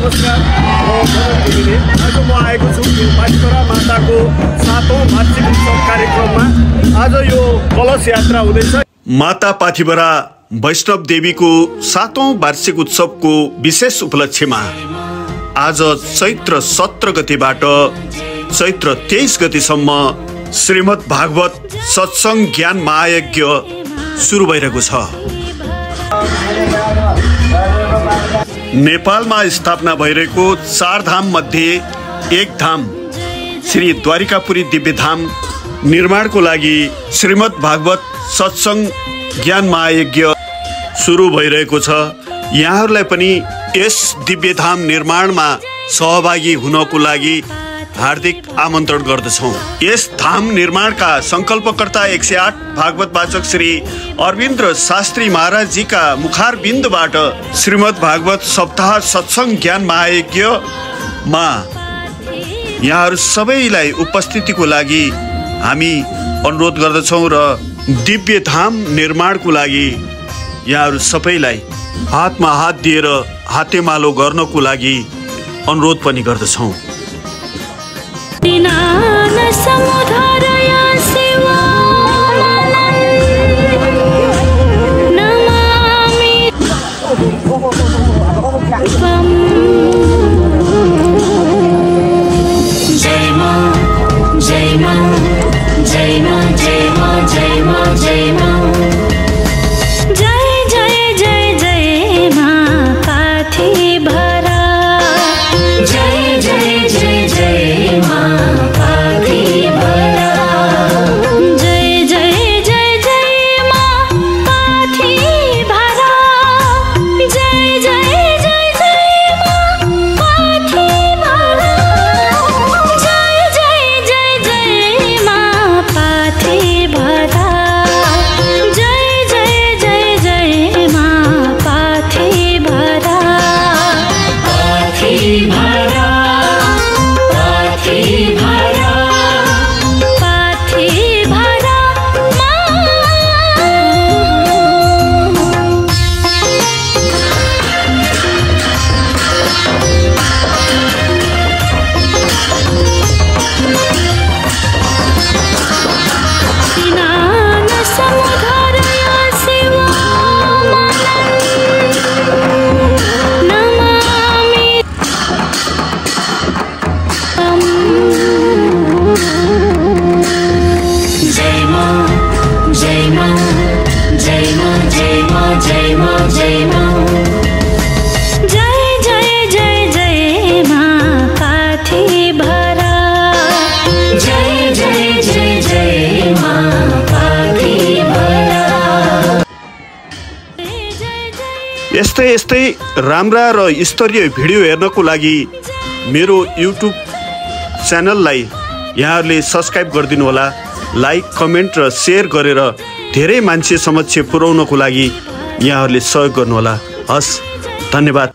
नमस्कार, आज म आएको छु यो पाठीभरा माताको 7औं वार्षिक उत्सव कार्यक्रममा। आज यो कलश यात्रा हुँदैछ। माता पाठीभरा वैष्णव देवीको 7औं वार्षिक उत्सवको विशेष उपलक्ष्यमा आज चैत्र 17 गतेबाट चैत्र 23 गतेसम्म श्रीमद् भागवत सत्संग ज्ञान महायज्ञ सुरु भइरहेको छ। नेपालमा स्थापना भइरहेको 4 धाम मध्ये एक धाम श्री द्वारिकापुरी दिव्यधाम निर्माणको लागि श्रीमद् भागवत सत्संग ज्ञान महायज्ञ सुरु भइरहेको छ। यहाँहरूलाई पनि यस दिव्यधाम निर्माणमा सहभागी हुनको लागि हार्दिक आमन्त्रण गर्दछौं। यस धाम निर्माणका संकल्पकर्ता 108 भागवत वाचक श्री अरविन्द शास्त्री महाराज जी का मुखार बिन्दुबाट श्रीमद् भागवत सप्ताह सत्संग ज्ञान महायज्ञमा यहाँहरू सबैलाई उपस्थितिको लागि हामी अनुरोध गर्दछौं र दिव्य धाम निर्माणको लागि यहाँहरू सबैलाई हातमा हात दिएर हातेमालो गर्नको लागि अनुरोध पनि गर्दछौं। यस्तै राम्रा र स्तरीय भिडियो हेर्नको लागि मेरो युट्युब च्यानललाई यहाँहरूले सब्स्क्राइब गरिदिनु होला। लाइक, कमेन्ट र शेयर गरेर धेरै मान्छे समक्ष पुर्याउनको लागि यहाँहरूले सहयोग गर्नु होला। हस्, धन्यवाद।